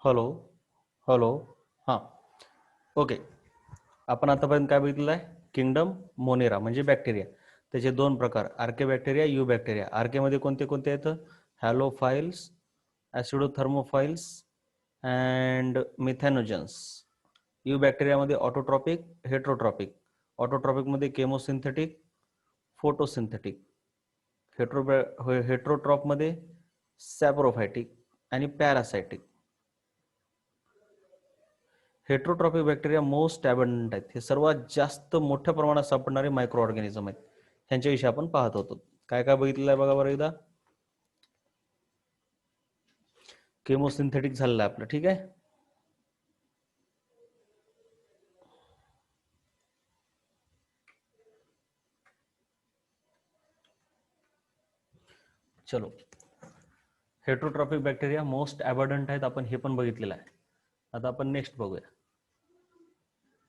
Hello hello हां okay. आपण आतापर्यंत काय बघितलेलं आहे? किंगडम मोनेरा म्हणजे बॅक्टेरिया. त्याचे दोन प्रकार, आर्के बॅक्टेरिया, यू बॅक्टेरिया. आर्केमध्ये कोणते कोणते येतं? Halophiles, acidothermophiles and methanogens. यू बॅक्टेरियामध्ये ऑटोट्रॉपिक, हेट्रोट्रॉपिक. ऑटोट्रॉपिकमध्ये केमोसिंथेटिक, फोटोसिंथेटिक. हेट्रोट्रॉपमध्ये सॅप्रोफायटिक आणि parasitic. Heterotrophic bacteria most abundant आहेत. हे सर्वात जास्त मोठ्या प्रमाणात सापडणारे मायक्रो ऑर्गॅनिझम आहेत. ह्यांच्याविषयी आपण पाहत होतो. काय काय बघितलेलं आहे बघा बरं एकदा. केमोसिंथेटिक झालेलं आहे आपलं, ठीक आहे. चलो, हेट्रोट्रॉपिक बॅक्टेरिया मोस्ट ॲबंडंट आहेत, आपण हे पण बघितलेलं आहे. आता आपण नेक्स्ट बघूया.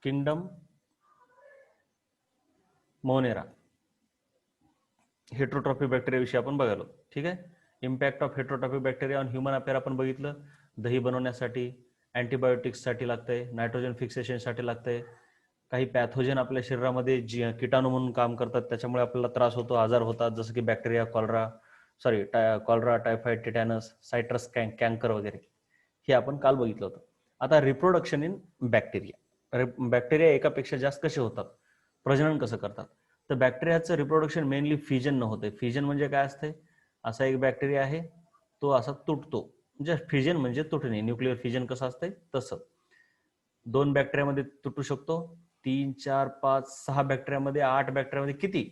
किंगडम मोनेरा हेट्रोट्रॉपिक बॅक्टेरिया विषयी आपण बघालो, ठीक आहे. Impact of heterotrophic bacteria on human affair आपण बघितलं. दही बनवण्यासाठी, अँटीबायोटिक्ससाठी लागतंय, नायट्रोजन फिक्सेशनसाठी लागतंय. काही पॅथोजन आपल्या शरीरामध्ये किटाणू म्हणून काम करतात, त्याच्यामुळे आपल्याला त्रास होतो, आजार होतात, जसं की bacteria, cholera, typhoid, tetanus, citrus canker वगैरे. हे आपण काल बघितलं होतं. आता रिप्रोडक्शन इन बॅक्टेरिया. बॅक्टेरिया एकापेक्षा जास्त कसे होतात, प्रजनन कसं करतात? तर बॅक्टेरियाचं रिप्रोडक्शन मेनली फिजन न होते. फिजन म्हणजे काय असते? असा एक बॅक्टेरिया आहे, तो असा तुटतो. म्हणजे फिजन म्हणजे तुटणे. न्यूक्लिअर फिजन कसं असतंय तसं. 2 बॅक्टेरियामध्ये तुटू शकतो, 3, 4, 5, 6 बॅक्टेरियामध्ये, 8 बॅक्टेरियामध्ये. किती?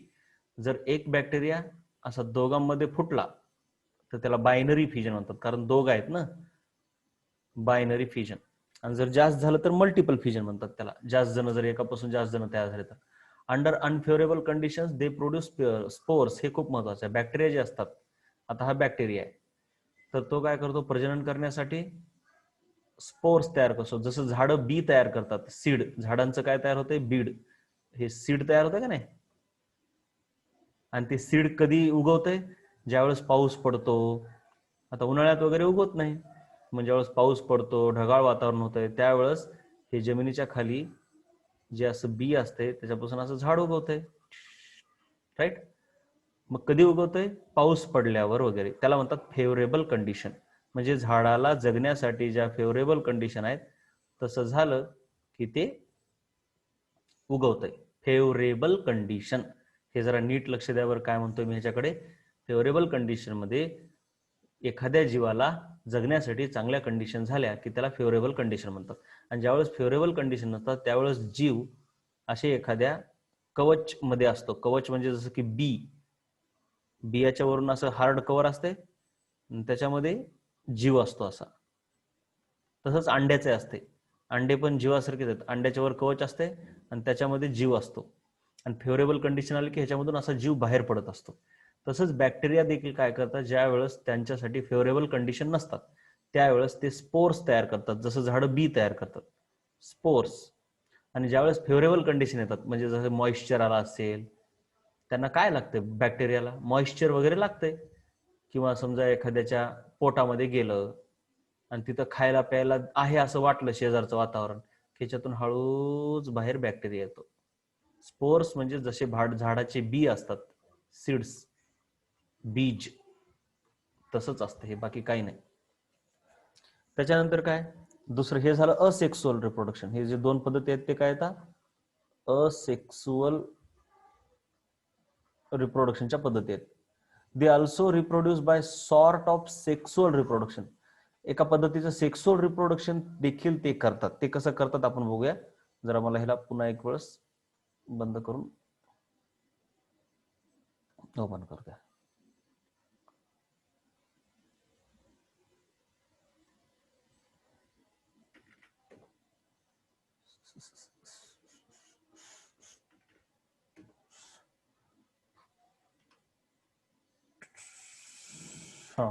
जर एक बॅक्टेरिया असा दोघांमध्ये फुटला तर त्याला बायनरी फिजन म्हणतात, कारण दोघ आहेत ना, बायनरी फिजन. आणि जर जास्त झालं तर मल्टिपल फिजन म्हणतात त्याला. जास्त जण, जर एकापासून जास्त जण तयार झाले तर. Under unfavourable conditions they produce spores. हे खूप महत्वाचं आहे. बॅक्टेरिया जे असतात, आता हा बॅक्टेरिया आहे, तर तो काय करतो? प्रजनन करण्यासाठी स्पोर्स तयार करतो. जसं झाडं बी तयार करतात, सीड. झाडांचं काय तयार होतंय? बीड. हे सीड तयार होतं का नाही? आणि ते सीड कधी उगवतंय? ज्यावेळेस पाऊस पडतो. आता उन्हाळ्यात वगैरे उगवत नाही, म्हणजे ज्यावेळेस पाऊस पडतो, ढगाळ वातावरण होतंय, त्यावेळेस हे जमिनीच्या खाली जे असं बी असते त्याच्यापासून असं झाड उगवतंय, राईट. मग कधी उगवतंय? पाऊस पडल्यावर वगैरे. त्याला म्हणतात फेवरेबल कंडिशन. म्हणजे झाडाला जगण्यासाठी ज्या फेवरेबल कंडिशन आहेत, तसं झालं की ते उगवतंय. फेवरेबल कंडिशन, हे जरा नीट लक्ष द्यावर काय म्हणतोय मी ह्याच्याकडे. फेवरेबल कंडिशन मध्ये एखाद्या जीवाला जगण्यासाठी चांगल्या कंडिशन झाल्या की त्याला फेवरेबल कंडिशन म्हणतात. आणि ज्यावेळेस फेवरेबल कंडिशन नसतात त्यावेळेस जीव असे एखाद्या कवच मध्ये असतो. कवच म्हणजे जसं की बियाच्या वरून असं हार्ड कव्हर असते, त्याच्यामध्ये जीव असतो असा. तसंच अंड्याचे असते. अंडे पण जीवासारखेच आहेत. अंड्याच्या वर कवच असते आणि त्याच्यामध्ये जीव असतो. आणि फेवरेबल कंडिशन आली की ह्याच्यामधून असा जीव बाहेर पडत असतो. तसंच बॅक्टेरिया देखील काय करतात? ज्या वेळेस त्यांच्यासाठी फेवरेबल कंडिशन नसतात त्यावेळेस ते स्पोर्स तयार करतात, जसं झाडं बी तयार करतात, स्पोर्स. आणि ज्यावेळेस फेवरेबल कंडिशन येतात, म्हणजे जसं मॉइश्चर आला असेल, त्यांना काय लागते? बॅक्टेरियाला मॉइश्चर वगैरे लागते. किंवा समजा एखाद्याच्या पोटामध्ये गेलं आणि तिथं खायला प्यायला आहे असं वाटलं शेजारचं वातावरण, त्याच्यातून हळूच बाहेर बॅक्टेरिया येतो. स्पोर्स म्हणजे जसे झाडाचे बी असतात, सीड्स, बीज, तसंच असतं हे, बाकी काही नाही. त्याच्यानंतर काय दुसरं? हे झालं असेक्सुअल रिप्रोडक्शन. हे जे दोन पद्धती आहेत ते काय येतात? असेक्सुअल रिप्रोडक्शनच्या पद्धती आहेत. They also reproduce by sort of sexual reproduction. एका पद्धतीचं सेक्सुअल रिप्रोडक्शन देखील ते करतात. ते कसं करतात आपण बघूया. जरा मला ह्याला पुन्हा एक वेळेस बंद करून ओपन करूया. हा,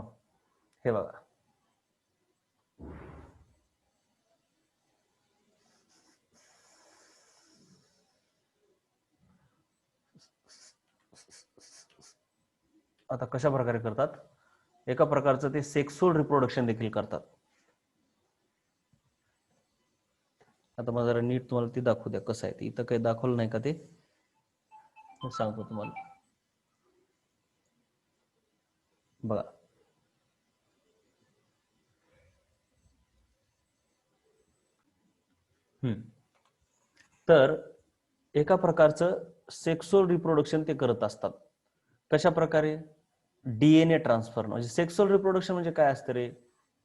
हे बघा. आता कशा प्रकारे करतात? एका प्रकारचं ते सेक्सुअल रिप्रोडक्शन देखील करतात. आता मला जरा नीट तुम्हाला ते दाखवू द्या कसं आहे ते. इथं काही दाखवलं नाही का ते, सांगतो तुम्हाला. बघा, तर एका प्रकारचं सेक्सुअल रिप्रोडक्शन ते करत असतात. कशा प्रकारे? DNA transfer. म्हणजे सेक्सुअल रिप्रोडक्शन म्हणजे काय असतं रे?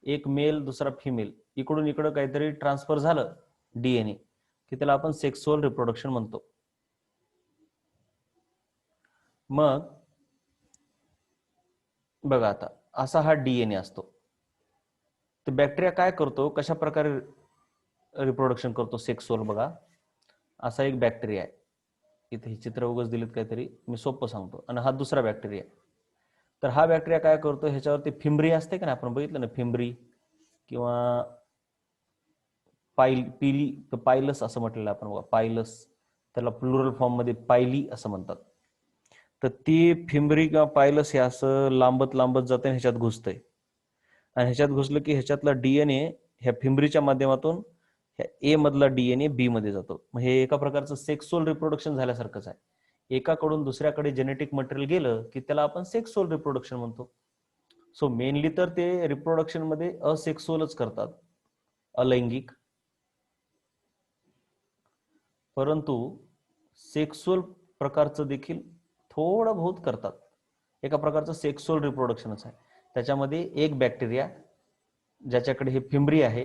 एक मेल दुसरा फिमेल, इकडून इकडं काहीतरी ट्रान्सफर झालं डीएनए, की त्याला आपण सेक्सुअल रिप्रोडक्शन म्हणतो. मग बघा आता, असा हा डीएनए असतो. तर बॅक्टेरिया काय करतो, कशा प्रकारे रिप्रोडक्शन करतो सेक्सुअल? बघा, असा एक बॅक्टेरिया आहे. इथे हे चित्र उगाच दिलेत काहीतरी, मी सोपं सांगतो. आणि हा दुसरा बॅक्टेरिया. तर हा बॅक्टेरिया काय करतो, ह्याच्यावरती फिम्ब्री असते का ना, आपण बघितलं ना फिम्ब्री किंवा पायलस असं म्हटलेलं आपण बघा, पायलस. त्याला प्लुरल फॉर्म मध्ये पायली असं म्हणतात. तर ती फिम्ब्री किंवा पायलस हे असं लांबत लांबत जाते, ह्याच्यात घुसतंय. आणि ह्याच्यात घुसलं की ह्याच्यातला डीएनए ह्या फिम्ब्रीच्या माध्यमातून ह्या ए मधला डीएनए बी मध्ये जातो. मग हे एका प्रकारचं सेक्सुअल रिप्रोडक्शन झाल्यासारखंच आहे. एकाकडून दुसऱ्याकडे जेनेटिक मटेरियल गेलं की त्याला आपण सेक्सुअल रिप्रोडक्शन म्हणतो. सो मेनली तर ते रिप्रोडक्शन मध्ये असेक्सुअलच करतात, अलैंगिक. परंतु सेक्सुअल प्रकारचं देखील थोडं बहुत करतात. एका प्रकारचं सेक्सुअल रिप्रोडक्शनच आहे. त्याच्यामध्ये एक बॅक्टेरिया ज्याच्याकडे हे फिम्ब्री आहे,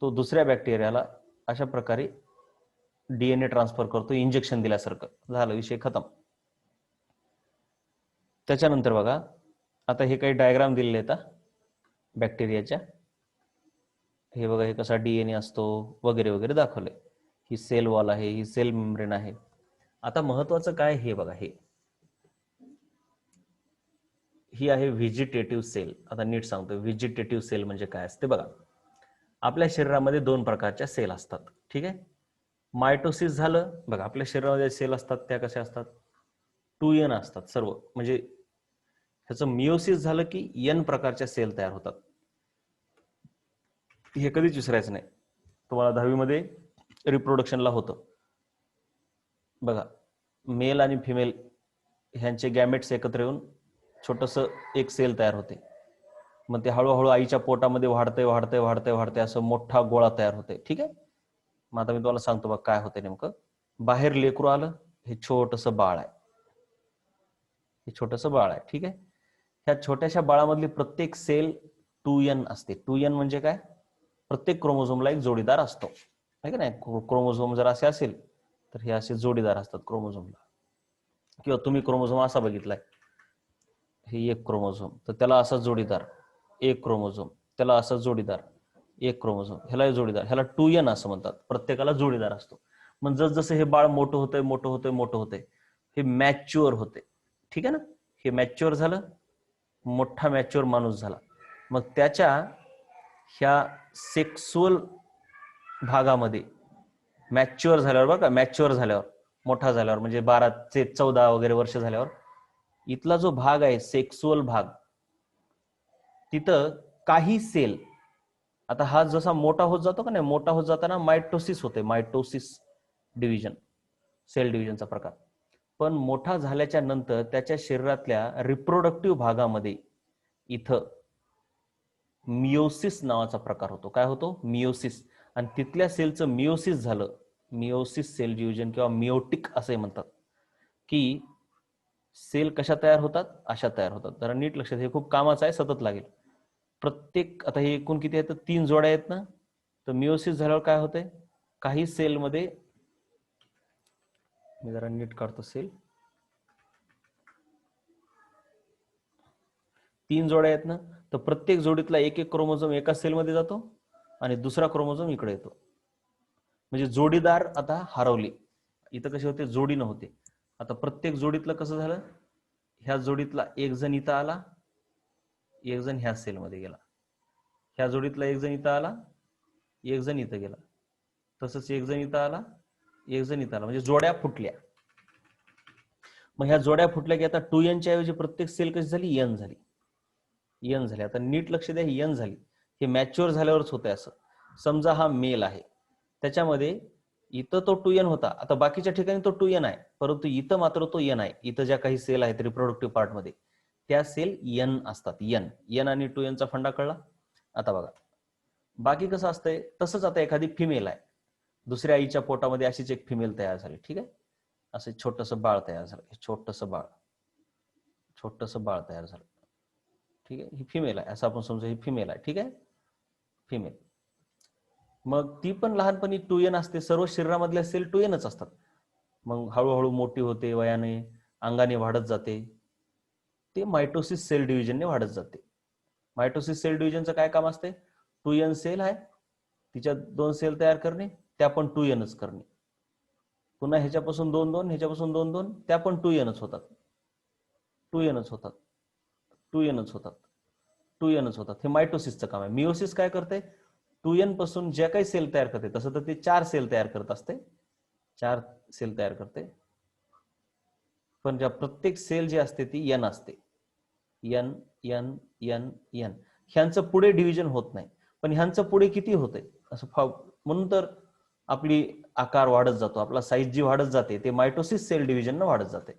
तो दुसऱ्या बॅक्टेरियाला अशा प्रकारे डीएनए ट्रान्सफर करतो, इंजेक्शन दिल्यासारखं. झालं, विषय खतम. त्याच्यानंतर बघा, आता हे काही डायग्राम दिलेले आहेत बॅक्टेरियाच्या. हे बघा, हे कसा डीएनए असतो वगैरे वगैरे दाखवलंय. ही सेल वॉल आहे, ही सेल मेम्ब्रेन आहे. आता महत्वाचं काय, हे बघा, ही आहे व्हेजिटेटिव्ह सेल. आता नीट सांगतो, व्हेजिटेटिव्ह सेल म्हणजे काय असते. बघा, आपल्या शरीरामध्ये दोन प्रकारच्या सेल असतात, ठीक आहे. मायटोसिस झालं. बघा, आपल्या शरीरामध्ये सेल असतात त्या कशा असतात, 2n असतात सर्व. म्हणजे ह्याचं मिओसिस झालं की n प्रकारच्या सेल तयार होतात. हे कधीच विसरायचं नाही. तुम्हाला 10वी मध्ये रिप्रोडक्शनला होतं बघा, मेल आणि फिमेल ह्यांचे गॅमेट्स एकत्र येऊन छोटस एक सेल तयार होते. मग ते हळूहळू आईच्या पोटामध्ये वाढतंय वाढतंय वाढतंय वाढतंय, असं मोठा गोळा तयार होते, ठीक आहे. मग आता मी तुम्हाला सांगतो बघ काय होते नेमकं. बाहेर लेकरू आलं, हे छोटस बाळ आहे, हे छोटस बाळ आहे, ठीक आहे. ह्या छोट्याशा बाळामधली प्रत्येक सेल 2n असते. 2n म्हणजे काय, प्रत्येक क्रोमोझोमला एक जोडीदार असतो, आहे का नाही. क्रोमोझोम जर असे असेल तर हे असे जोडीदार असतात क्रोमोझोमला. किंवा तुम्ही क्रोमोझोम असा बघितलाय, हे एक क्रोमोझोम, तर त्याला असा जोडीदार एक क्रोमोझोम, त्याला असा जोडीदार एक क्रोमोझोम, ह्याला जोडीदार, ह्याला 2n असं म्हणतात. प्रत्येकाला जोडीदार असतो. मग जसजसं हे बाळ मोठं होतंय मोठं होतंय मोठं होतंय, हे मॅच्युअर होते, ठीक आहे ना. हे मॅच्युअर झालं, मोठा मॅच्युअर माणूस झाला. मग त्याच्या ह्या सेक्सुअल भागामध्ये मॅच्युअर झाल्यावर, बघा, मॅच्युअर झाल्यावर, मोठा झाल्यावर, म्हणजे 12 ते 14 वगैरे वर्ष झाल्यावर, इथला जो भाग आहे सेक्सुअल भाग, तिथं काही सेल, आता हा जसा मोठा होत जातो का नाही, मोठा होत जाताना मायटोसिस होते, मायटोसिस डिव्हिजन, सेल डिव्हिजनचा प्रकार. पण मोठा झाल्याच्या नंतर त्याच्या शरीरातल्या रिप्रोडक्टिव्ह भागामध्ये इथं मिओसिस नावाचा प्रकार होतो. काय होतो, मिओसिस. आणि तिथल्या सेलचं मिओसिस झालं, मिओसिस सेल डिव्हिजन किंवा मिओटिक असे म्हणतात, की सेल कशा तयार होतात, अशा तयार होतात. जरा नीट लक्षात, हे खूप कामाचं आहे, सतत लागेल. प्रत्येक, आता हे एकूण किती आहेत, 3 जोड्या आहेत ना. तर मिओसिस झाल्यावर काय होतंय, काही सेलमध्ये, मी जरा नीट काढतो सेल, 3 जोड्या आहेत ना. तर प्रत्येक जोडीतला एक एक क्रोमोझोम एका सेलमध्ये जातो आणि दुसरा क्रोमोझोम इकडे येतो. म्हणजे जोडीदार आता हरवले. इथं कसे होते, जोडी नव्हते. आता प्रत्येक जोडीतलं कसं झालं, ह्या जोडीतला एक जण इथं आला, एक जण ह्या सेलमध्ये गेला. ह्या जोडीतला एक जण इथं आला, एक जण इथं गेला. तसंच एक जण इथं आला, एक जण इथं आला, म्हणजे जोड्या फुटल्या. मग ह्या जोड्या फुटल्या की आता 2n च्या ऐवजी प्रत्येक सेल कशी झाली, n झाली. n झाली. आता नीट लक्ष द्या, ही n झाली. हे मॅच्युअर झाल्यावरच होतंय असं. समजा हा मेल आहे, त्याच्यामध्ये इथं तो 2n होता, आता बाकीच्या ठिकाणी तो 2n आहे, परंतु इथं मात्र तो n आहे. इथं ज्या काही सेल आहेत रिप्रोडक्टिव्ह पार्ट मध्ये त्या सेल n असतात. n आणि 2n चा फंडा कळला. आता बघा बाकी कसं असतंय तसंच. आता एखादी फिमेल आहे, दुसऱ्या आईच्या पोटामध्ये अशीच एक फिमेल तयार झाली, ठीक आहे, असं छोटंसं बाळ तयार झालं, छोटंसं बाळ तयार झालं, ठीक आहे. ही फिमेल आहे असं आपण समजू, ही फिमेल आहे, ठीक आहे, फिमेल. मग ती पण लहानपणी 2n असते, सर्व शरीरामधल्या सेल 2nच असतात. मग हळूहळू मोठी होते, वयाने अंगाने वाढत जाते, ते मायटोसिस सेल डिव्हिजनने वाढत जाते. मायटोसिस सेल डिव्हिजनचं काय काम असते? 2n सेल आहे, तिच्या 2 सेल तयार करणे, त्या पण 2nच करणे. पुन्हा ह्याच्यापासून 2-2, ह्याच्यापासून 2-2, त्या पण 2nच होतात, 2nच होतात, 2nच होतात, 2nच होतात. हे मायटोसिसचं काम आहे. मिओसिस काय करते? 2n पासून ज्या काही सेल तयार करते, तसं तर ते 4 सेल तयार करत असते, 4 सेल तयार करते, पण ज्या प्रत्येक सेल जी असते ती n असते, n n n n. ह्यांचं पुढे डिव्हिजन होत नाही, पण ह्यांचं पुढे किती होते असं म्हणून तर आपली आकार वाढत जातो, आपला साईज जी वाढत जाते ते मायटोसिस सेल डिव्हिजन वाढत जाते,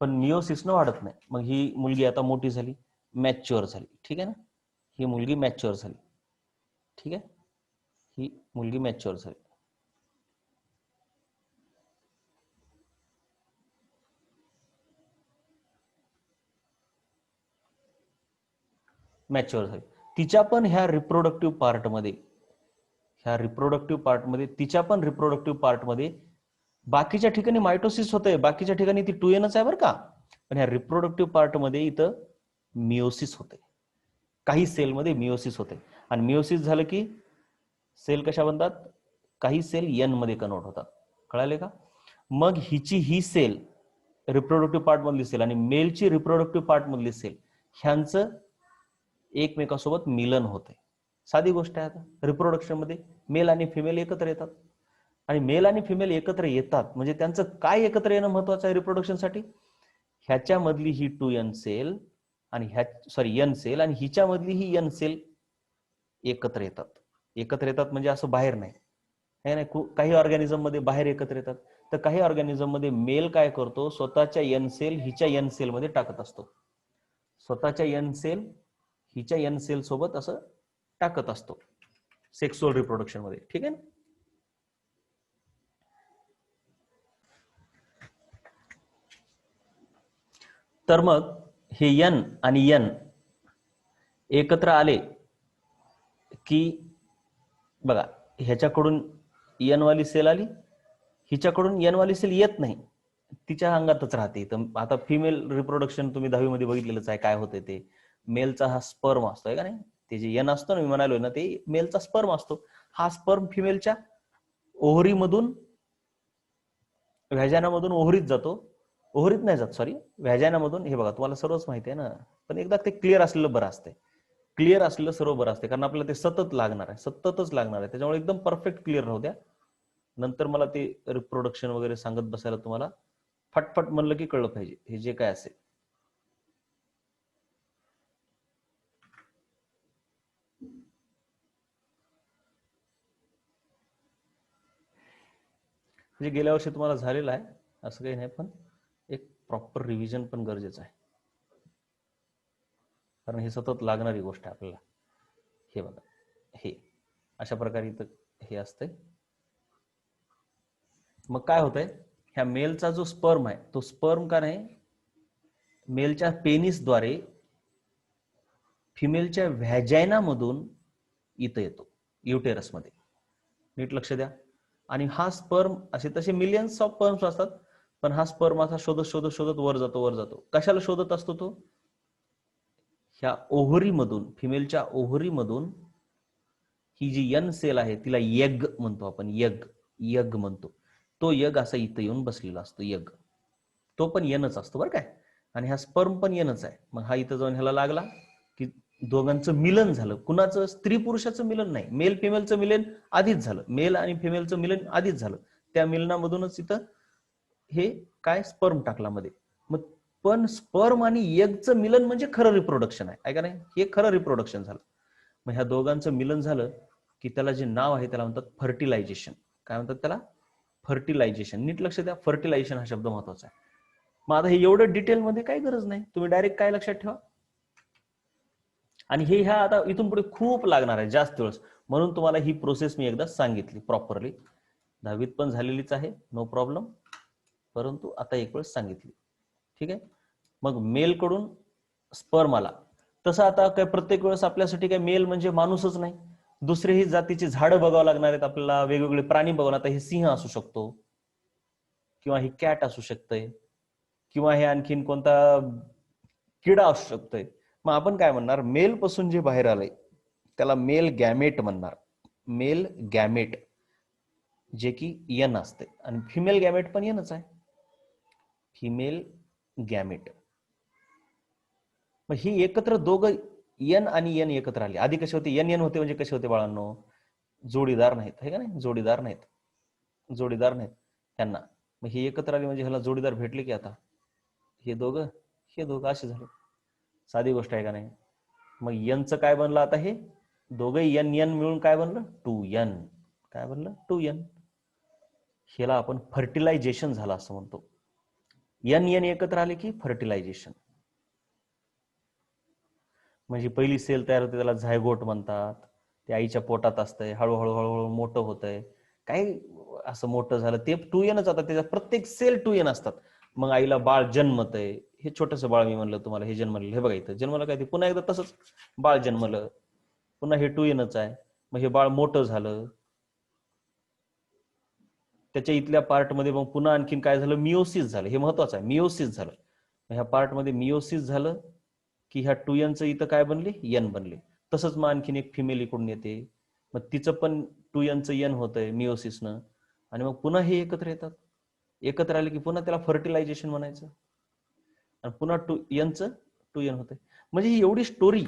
पण मिओसिसनं वाढत नाही. मग ही मुलगी आता मोठी झाली, मॅच्युअर झाली, ठीक आहे ना, ही मुलगी मॅच्युअर झाली, ठीक आहे, ही मुलगी मॅच्युअर झाली. मॅच्युअर झाली. तिच्या पण ह्या रिप्रोडक्टिव्ह पार्टमध्ये बाकीच्या ठिकाणी मायटोसिस होतंय, बाकीच्या ठिकाणी ती 2nच आहे बरं का, पण ह्या रिप्रोडक्टिव्ह पार्टमध्ये इथं मिओसिस होते, काही सेलमध्ये मिओसिस होते. आणि मिओसिस झालं की सेल कशा बनतात? काही सेल n मध्ये कन्वर्ट होतात, कळाले का? मग हिची ही सेल रिप्रोडक्टिव्ह पार्ट मधली सेल आणि मेलची रिप्रोडक्टिव्ह पार्ट मधली सेल ह्यांचं एकमेकांसोबत मिलन होते. साधी गोष्ट आहे. आता रिप्रोडक्शन मध्ये मेल आणि फिमेल एकत्र येतात, आणि मेल आणि फिमेल एकत्र येतात म्हणजे त्यांचं काय एकत्र येणं महत्वाचं आहे रिप्रोडक्शनसाठी? ह्याच्यामधली ही 2n सेल आणि n सेल आणि हिच्यामधली ही n सेल एकत्र येतात. एकत्र येतात म्हणजे असं बाहेर नाही, काही ऑर्गॅनिझम मध्ये बाहेर एकत्र येतात, तर काही ऑर्गॅनिझम मध्ये मेल काय करतो, स्वतःच्या n सेल हिच्या n सेल मध्ये टाकत असतो, स्वतःच्या n सेल हिच्या n सेल सोबत असं टाकत असतो सेक्सुअल रिप्रोडक्शन मध्ये, ठीक आहे ना. तर मग हे n आणि n एकत्र आले की बघा, ह्याच्याकडून n वाली सेल आली, हिच्याकडून n वाली सेल येत नाही, तिच्या अंगातच राहते. तर आता फिमेल रिप्रोडक्शन तुम्ही 10वी मध्ये बघितलेलंच आहे, काय होते ते मेलचा हा स्पर्म असतो आहे का नाही, ते जे n असतो ना मी म्हणालोय ना, ते मेलचा स्पर्म असतो. हा स्पर्म फिमेलच्या ओव्हरीमधून व्हॅजानामधून ओव्हरीत जातो, ओव्हरीत नाही जात, सॉरी, व्हॅजानामधून. हे बघा तुम्हाला सर्वच माहिती आहे ना, पण एकदा ते क्लिअर असलेलं बरं असते, क्लिअर असलेलं सर्व बरं असते, कारण आपल्याला ते सतत लागणार आहे, सततच लागणार आहे. त्याच्यामुळे एकदम परफेक्ट क्लिअर राहू द्या, नंतर मला ते रिप्रोडक्शन वगैरे सांगत बसायला तुम्हाला फटफट म्हणलं की कळलं पाहिजे हे जे काय असेल. म्हणजे गेल्या वर्षी तुम्हाला झालेलं आहे असं काही नाही, पण एक प्रॉपर रिव्हिजन पण गरजेचं आहे, कारण हे सतत लागणारी गोष्ट आहे आपल्याला. हे बघा, हे अशा प्रकारे इथं हे असतंय. मग काय होतंय, ह्या मेलचा जो स्पर्म आहे तो स्पर्म का नाही मेलच्या पेनिसद्वारे फिमेलच्या व्हॅजायनामधून इथं येतो युटेरसमध्ये, नीट लक्ष द्या. आणि हा स्पर्म असे तसे मिलियन्स ऑफ स्पर्म्स असतात, पण हा स्पर्म असा शोधत शोधत शोधत वर जातो. कशाला शोधत असतो तो? ह्या ओव्हरीमधून, फिमेलच्या ओव्हरीमधून ही जी n सेल आहे तिला यग म्हणतो आपण, यग म्हणतो. तो यग असा इथं येऊन बसलेला असतो, यग, तो पण nच असतो बरं काय, आणि हा स्पर्म पण nच आहे. मग हा इथं जाऊन ह्याला लागला की दोघांचं मिलन झालं. कुणाचं? स्त्री पुरुषाचं मिलन नाही, मेल फिमेलचं मिलन आधीच झालं, मेल आणि फिमेलचं मिलन आधीच झालं. त्या मिलनामधूनच इथं हे काय स्पर्म टाकला मध्ये. मग पण स्पर्म आणि एगचं मिलन म्हणजे खरं रिप्रोडक्शन आहे का नाही, हे खरं रिप्रोडक्शन झालं. मग ह्या दोघांचं मिलन झालं की त्याला जे नाव आहे त्याला म्हणतात फर्टिलायझेशन. काय म्हणतात त्याला? फर्टिलायझेशन. नीट लक्ष द्या, फर्टिलायझेशन हा शब्द महत्वाचा आहे. मग आता हे एवढं डिटेलमध्ये काही गरज नाही, तुम्ही डायरेक्ट काय लक्षात ठेवा. आणि हे ह्या आता इथून पुढे खूप लागणार आहे जास्त वेळेस, म्हणून तुम्हाला ही प्रोसेस मी एकदा सांगितली प्रॉपरली. 10वीत पण झालेलीच आहे, नो प्रॉब्लेम, परंतु आता एक वेळेस सांगितली. ठीक आहे. मग मेल कडून स्पर्म आला. तसं आता काय प्रत्येक वेळेस आपल्यासाठी काय मेल म्हणजे माणूसच नाही, दुसरेही जातीची झाडं बघावं लागणार आहेत आपल्याला, वेगवेगळे प्राणी बघावं. आता हे सिंह असू शकतो, किंवा हे कॅट असू शकतंय, किंवा हे आणखीन कोणता किडा असू शकतोय. मग आपण काय म्हणणार, मेल पासून जे बाहेर आलंय त्याला मेल गॅमेट म्हणणार. मेल गॅमेट जे की यन असते, आणि फिमेल गॅमेट पण यनच आहे, फिमेल गॅमेट. मग ही एकत्र दोघं यन आणि यन एकत्र आली. आधी कसे होते, यन यन होते, म्हणजे कसे होते बाळांनो, जोडीदार नाहीत, हे का नाही, जोडीदार नाहीत, जोडीदार नाहीत त्यांना. मग ही एकत्र आली म्हणजे ह्याला जोडीदार भेटले की आता हे दोघं असे झाले. साधी गोष्ट आहे का नाही. मग यनचं काय बनलं आता, हे दोघं यन यन मिळून काय बनलं, 2n. काय बनलं, 2n. ह्याला आपण फर्टिलायझेशन झालं असं म्हणतो. यन यन एकत्र आले की फर्टिलायझेशन. म्हणजे पहिली सेल तयार होते त्याला झायगोट म्हणतात. ते आईच्या पोटात असतंय, हळूहळू हळूहळू मोठं होतंय, काही असं मोठं झालं ते 2nच. आता त्याच्या प्रत्येक सेल 2n असतात. मग आईला बाळ जन्मतंय, हे छोटंसं बाळ मी म्हणलं तुम्हाला, हे जन्मलं, हे बघा इथं जन्मलं काय, ते पुन्हा एकदा तसंच बाळ जन्मलं, पुन्हा हे 2nच आहे. मग हे बाळ मोठं झालं, त्याच्या इथल्या पार्टमध्ये मग पुन्हा आणखीन काय झालं, मिओसिस झालं. हे महत्वाचं आहे, मिओसिस झालं. ह्या पार्टमध्ये मिओसिस झालं की ह्या 2nचं इथं काय बनले, यन बनले. तसंच मग आणखीन एक फिमेल इकडून येते, मग तिचं पण 2nचं यन होतंय मिओसिसनं, आणि मग पुन्हा हे एकत्र येतात. एकत्र आले की पुन्हा त्याला फर्टिलायझेशन म्हणायचं, आणि पुन्हा 2nचं 2n होतंय. म्हणजे ही एवढी स्टोरी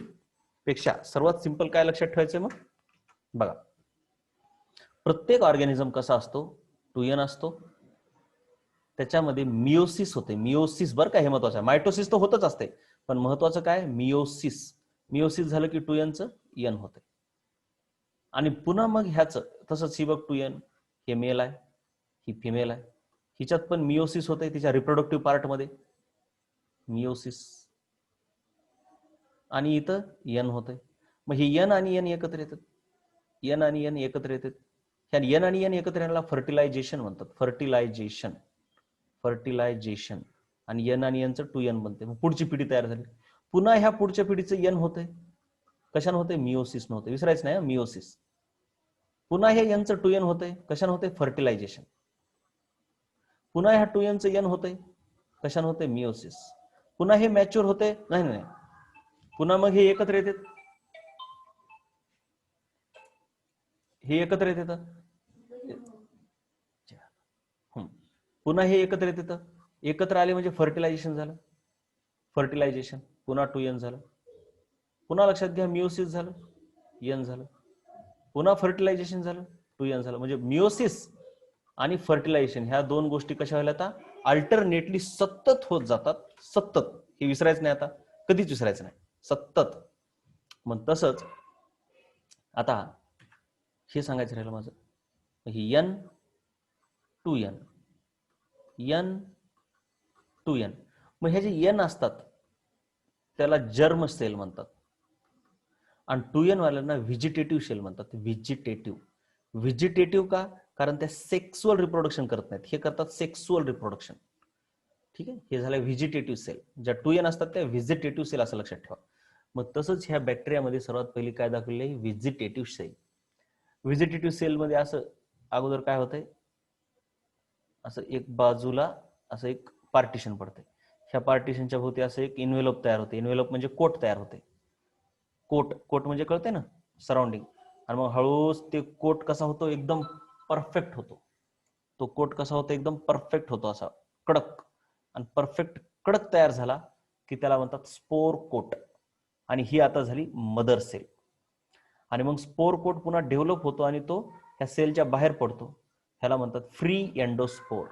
पेक्षा सर्वात सिंपल काय लक्षात ठेवायचं मग बघा, प्रत्येक ऑर्गॅनिझम कसा असतो, 2n असतो, त्याच्यामध्ये मिओसिस होते. मिओसिस बरं का, हे महत्वाचं आहे. मायटोसिस तर होतच असते, पण महत्वाचं काय, मिओसिस. मिओसिस झालं की 2nचं यन होते, आणि पुन्हा मग ह्याचं तसंच ही बघ 2n, हे मेल आहे, ही फिमेल आहे, हिच्यात पण मिओसिस होते, तिच्या रिप्रोडक्टिव्ह पार्टमध्ये मिओसिस, आणि इथं यन होतंय. मग हे यन आणि यन एकत्र येतात, यन आणि यन एकत्र येतात. ह्या यन आणि यन एकत्र येण्याला फर्टिलायझेशन म्हणतात. Fertilization, fertilization. आणि यन आणि यनचं 2n बनते. मग पुढची पिढी तयार झाली. पुन्हा ह्या पुढच्या पिढीचं यन होतंय, कशानं होतंय, मिओसिस नव्हते, विसरायचं नाही, मिओसिस. पुन्हा हे यनचं 2n होतंय, कशानं होतंय, फर्टिलायझेशन. पुन्हा ह्या 2nचं यन होतंय, कशानं होतंय, मिओसिस. पुन्हा हे मॅच्युअर होते, नाही नाही, पुन्हा मग हे एकत्र येतात, हे एकत्र येतात, पुन्हा हे एकत्र येतात, एकत्र आले म्हणजे फर्टिलायझेशन झालं. फर्टिलायझेशन पुन्हा 2n झालं, पुन्हा लक्षात घ्या मिओसिस झालं, यन झालं, पुन्हा फर्टिलायझेशन झालं, 2n झालं. म्हणजे मिओसिस आणि फर्टिलायझेशन ह्या दोन गोष्टी कशा व्हायला, आता अल्टरनेटली सतत होत जातात, सतत. हे विसरायचं नाही, आता कधीच विसरायचं नाही, सतत. मग तसंच आता हे सांगायचं राहिलं माझं, ही यन 2n, यन 2n. मग हे जे यन असतात त्याला जर्म सेल म्हणतात, आणि 2n वाल्यांना व्हिजिटेटिव्ह सेल म्हणतात. व्हिजिटेटिव्ह, व्हिजिटेटिव्ह का, कारण त्या सेक्सुअल रिप्रोडक्शन करत नाहीत, हे करतात सेक्सुअल रिप्रोडक्शन. ठीक आहे, हे झालं व्हिजिटेटिव्ह सेल. ज्या 2n असतात त्या व्हिजिटेटिव्ह सेल असं लक्षात ठेवा. मग तसंच ह्या बॅक्टेरियामध्ये सर्वात पहिली काय दाखवली आहे, व्हिजिटेटिव्ह सेल. व्हिजिटेटिव्ह सेल मध्ये असं अगोदर काय होतंय, असं एक बाजूला असं एक पार्टिशन पडते, ह्या पार्टिशनच्या भोवती असं एक इन्व्हेलप तयार होते. इन्व्हेलप म्हणजे कोट तयार होते. कोट, कोट म्हणजे कळते ना, सराउंडिंग. आणि मग हळूच ते कोट कसा होतो, एकदम परफेक्ट होतो. तो कोट कसा होतो, एकदम परफेक्ट होतो, असा कडक. आणि परफेक्ट कडक तयार झाला की त्याला म्हणतात स्पोर कोट. आणि ही आता झाली मदर सेल. आणि मग स्पोर कोट पुन्हा डेव्हलप होतो आणि तो ह्या सेलच्या बाहेर पडतो, ह्याला म्हणतात फ्री एंडोस्पोर.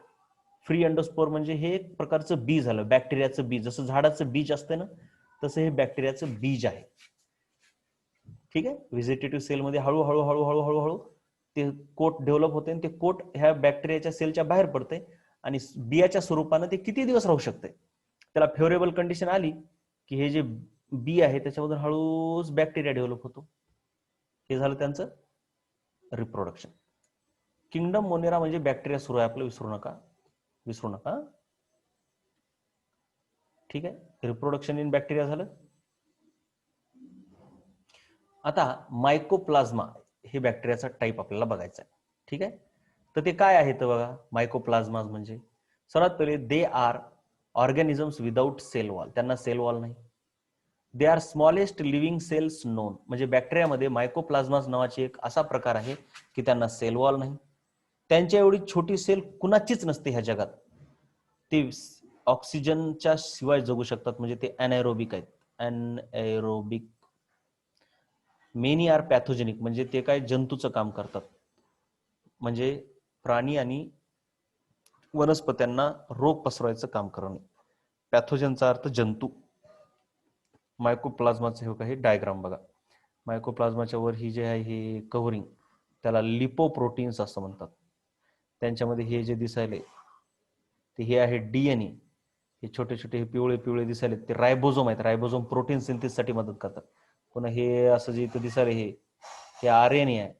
फ्री एंडोस्पोर म्हणजे हे एक प्रकारचं बीज झालं, बॅक्टेरियाचं बीज. जसं झाडाचं बीज असतं ना, तसं हे बॅक्टेरियाचं बीज आहे. ठीक आहे. व्हेजिटेटिव्ह सेलमध्ये हळूहळू हळूहळू हळूहळू ते कोट डेव्हलप होते आणि ते कोट ह्या बॅक्टेरियाच्या सेलच्या बाहेर पडते आणि बियाच्या स्वरूपानं ते किती दिवस राहू शकते. त्याला फेवरेबल कंडिशन आली की हे जे बी आहे त्याच्यामधून हळूच बॅक्टेरिया डेव्हलप होतो. हे झालं त्यांचं रिप्रोडक्शन. किंगडम मोनेरा म्हणजे बॅक्टेरिया सुरू आहे आपलं, विसरू नका. ठीक आहे. रिप्रोडक्शन इन बॅक्टेरिया झालं. आता मायकोप्लाझ्मा हे बॅक्टेरियाचा टाईप आपल्याला बघायचा आहे. ठीक आहे. तर ते काय आहे तर बघा, मायकोप्लाझ्मा म्हणजे सर्वात पहिले they are organisms without cell wall. त्यांना सेल वॉल नाही. They are smallest living cells known. म्हणजे बॅक्टेरियामध्ये मायकोप्लाझ्मास नावाची एक असा प्रकार आहे की त्यांना सेल वॉल नाही. त्यांच्या एवढी छोटी सेल कुणाचीच नसते ह्या जगात. ते ऑक्सिजनच्या शिवाय जगू शकतात, म्हणजे ते अनएरोबिक आहेत. अनएरोबिक. मेनी आर पॅथोजेनिक म्हणजे ते काय जंतूचं काम करतात, म्हणजे प्राणी आणि वनस्पत्यांना रोग पसरवायचं काम करणे. पॅथोजनचा अर्थ जंतू. मायकोप्लाझ्माचं हे काही डायग्राम बघा. मायकोप्लाझ्माच्या वर ही जे आहे हे कव्हरिंग, त्याला लिपोप्रोटीन्स असं म्हणतात. त्यांच्यामध्ये हे जे दिसायले ते हे आहे डीएनए. हे छोटे छोटे हे पिवळे पिवळे दिसायले ते रायबोझोम आहेत. रायबोझोम प्रोटीन सिंथेसिससाठी मदत करतात. पुन्हा हे असं जे इथं दिसायले हे आरएनए आहे.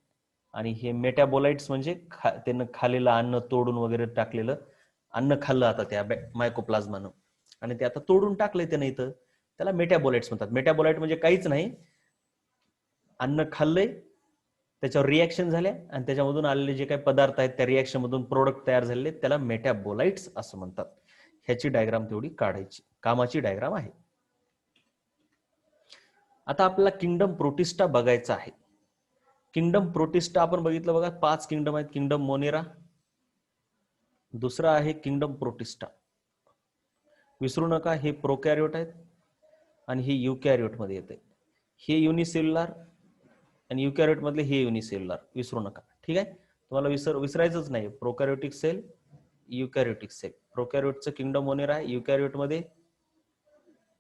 आणि हे मेटाबोलाइट्स म्हणजे त्यांना खाल्लेलं अन्न तोडून वगैरे टाकलेलं अन्न खाल्लं आता त्या मायकोप्लाझ्मानं आणि ते आता तोडून टाकलंय त्यानं इथं, त्याला मेटाबोलाइट्स म्हणतात. मेटाबोलाइट म्हणजे काहीच नाही, अन्न खाल्लंय, त्याच्यावर रिॲक्शन झाल्या आणि त्याच्यामधून आलेले जे काही पदार्थ आहेत त्या रिॲक्शन मधून प्रोडक्ट तयार झालेले त्याला मेटाबोलाइट्स असं म्हणतात. ह्याची डायग्राम तेवढी काढायची, कामाची डायग्राम आहे. आता आपल्याला किंगडम प्रोटिस्टा बघायचा आहे. किंगडम प्रोटिस्टा आपण बघितलं बघा, 5 किंगडम आहेत. किंगडम मोनेरा, दुसरा आहे किंगडम प्रोटिस्टा. विसरू नका हे प्रोकॅरियोट आहेत आणि हे युकॅरियोट मध्ये येते. हे युनिसेल्युलर आणि युकॅरियोट मधले हे युनिसेल्युलर, विसरू नका. ठीक आहे. तुम्हाला विसरायचंच नाही. प्रोकॅरियोटिक सेल, युकॅरियोटिक सेल. प्रोकॅरियोटचं किंगडम मोनेरा आहे. युकॅरियोट मध्ये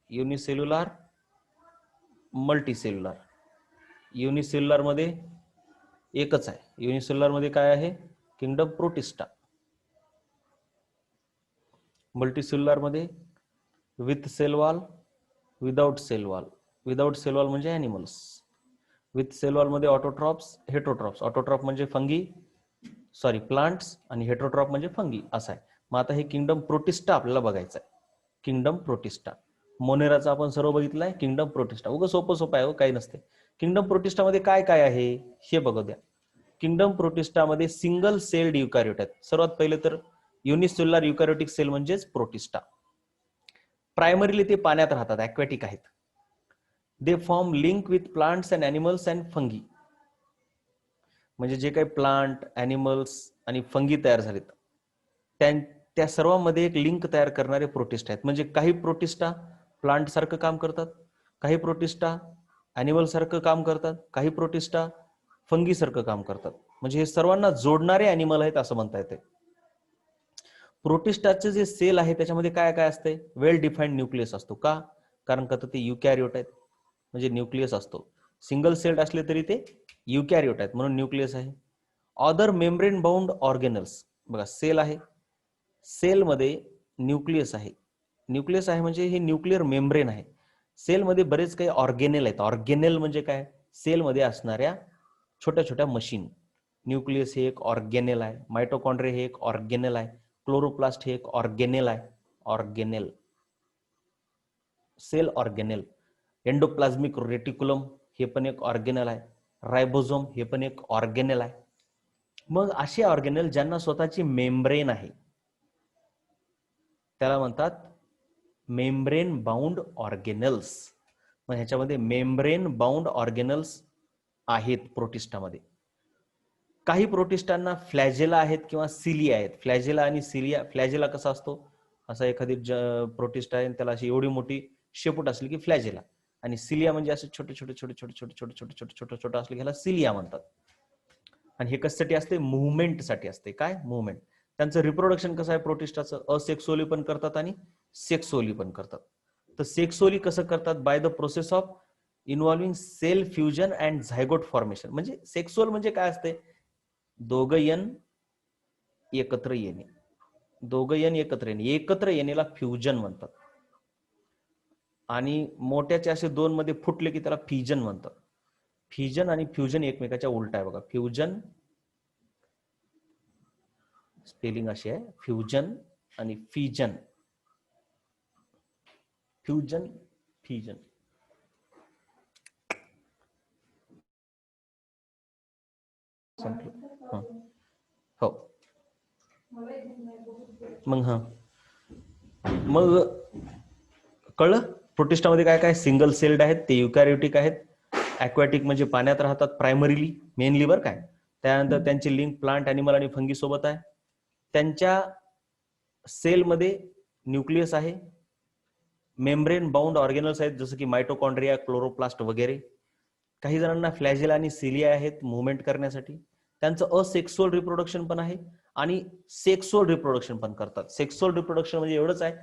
युनिसेल्युलर, मल्टीसेल्युलर. युनिसेल्युलर मध्ये एकच आहे. युनिसेल्युलर मध्ये काय आहे, किंगडम प्रोटिस्टा. मल्टीसेल्युलर मध्ये with cell wall, without cell wall. Without cell wall म्हणजे ॲनिमल्स. विथ सेल वॉल मध्ये ऑटोट्रॉप्स, हेटरोट्रॉप्स. ऑटोट्रॉप म्हणजे फंगी, सॉरी प्लांट्स, आणि हेटरोट्रॉप म्हणजे फंगी असं आहे. मग आता हे किंगडम प्रोटिस्टा आपल्याला बघायचं आहे. Kingdom protista. मोनेराचा आपण सर्व बघितलंय. किंगडम प्रोटिस्टा उगा सोपं सोपं आहे, काही नसते. किंगडम प्रोटिस्टा मध्ये काय काय आहे हे बघू द्या. किंगडम प्रोटिस्टा मध्ये सिंगल सेल्ड युकॅरियोट आहेत. सर्वात पहिले तर युनिसेल्युलर युकॅरियोटिक सेल म्हणजेच प्रोटिस्टा. प्रायमरीली ते पाण्यात राहतात, ॲक्वॅटिक आहेत. They form link with plants and animals and fungi. म्हणजे जे काही प्लांट, ॲनिमल्स आणि फंगी तयार झालेत त्या सर्वांमध्ये एक लिंक तयार करणारे प्रोटिस्टा आहेत. म्हणजे काही प्रोटिस्टा प्लांट सारखं काम करतात, काही प्रोटिस्टा ॲनिमल सारखं काम करतात, काही प्रोटिस्टा फंगी सारखं काम करतात. म्हणजे हे सर्वांना जोडणारे ॲनिमल आहेत असं म्हणता येते. प्रोटिस्टाचे जे सेल आहे त्याच्यामध्ये काय काय असते, वेल डिफाईन्ड न्यूक्लियस असतो. का? कारण का ते युकॅरियोट आहेत म्हणजे न्यूक्लियस असतो. सिंगल सेल्ड असले तरी ते युकॅरियोट आहेत म्हणून न्यूक्लियस आहे. Other membrane bound organelles. बघा सेल आहे, सेलमध्ये न्यूक्लियस आहे. न्यूक्लियस आहे म्हणजे हे न्यूक्लिअर मेम्ब्रेन आहे. सेलमध्ये बरेच काही ऑर्गेनेल आहेत. ऑर्गेनेल म्हणजे काय, सेलमध्ये असणाऱ्या छोट्या छोट्या मशीन. न्यूक्लियस हे एक ऑर्गेनेल आहे. मायटोकॉन्ड्रिया हे एक ऑर्गेनेल आहे. क्लोरोप्लास्ट हे एक ऑर्गेनेल आहे. Organelle, cell organelle. Endoplasmic reticulum हे पण एक ऑर्गेनेल आहे. रायबोझोम हे पण एक ऑर्गेनेल आहे. मग असे ऑर्गेनेल ज्यांना स्वतःची मेम्ब्रेन आहे त्याला म्हणतात मेम्ब्रेन बाउंड ऑर्गेनल्स. मग ह्याच्यामध्ये मेम्ब्रेन बाउंड ऑर्गेनल्स आहेत प्रोटिस्टामध्ये. काही प्रोटिस्टांना फ्लॅजेला आहेत किंवा सिलिया आहेत. फ्लॅजेला आणि सिलिया. फ्लॅजेला कसा असतो, असा एखादी प्रोटिस्ट आहे त्याला अशी एवढी मोठी शेपूट असली की फ्लॅजेला, आणि सिलिया म्हणजे असे छोटे छोटे छोटे छोटे छोटे छोटे छोटे छोटे छोटे छोटे असले की ह्याला सिलिया म्हणतात. आणि हे कशासाठी असते, मुव्हमेंटसाठी असते. काय, मुव्हमेंट. त्यांचं रिप्रोडक्शन कसं आहे प्रोटिस्टाचं, असेक्सुअली पण करतात आणि सेक्सुअली पण करतात. तर सेक्सुअली कसं करतात, by the process of involving cell fusion and zygote formation. म्हणजे सेक्सुअल म्हणजे काय असते, दोघं यन एकत्र येणे, दोघं यन एकत्र येणे, एकत्र येणेला फ्युजन म्हणतात. आणि मोठ्याचे असे दोन मध्ये फुटले की त्याला फिजन म्हणतात. फिजन आणि फ्युजन एकमेकाच्या उलट आहे बघा. फ्युजन स्पेलिंग अशी आहे, फ्युजन आणि फिजन. Fusion fission. संपलं. हो मग मग कळलं. प्रोटिस्टामध्ये काय काय सिंगल सेल्ड आहेत, ते युकॅरियोटिक आहेत. ॲक्वॅटिक म्हणजे पाण्यात राहतात प्रायमरीली, मेनली बरं काय. त्यानंतर त्यांची लिंक प्लांट, ॲनिमल आणि फंगी सोबत आहे. त्यांच्या सेलमध्ये न्यूक्लियस आहे, मेम्ब्रेन बाउंड ऑर्गेनल्स आहेत जसं की मायटोकॉन्ड्रिया, क्लोरोप्लास्ट वगैरे. काही जणांना फ्लॅजेला आणि सिलिया आहेत मुवमेंट करण्यासाठी. त्यांचं असेक्सुअल रिप्रोडक्शन पण आहे आणि सेक्सुअल रिप्रोडक्शन पण करतात. सेक्सुअल रिप्रोडक्शन म्हणजे एवढंच आहे,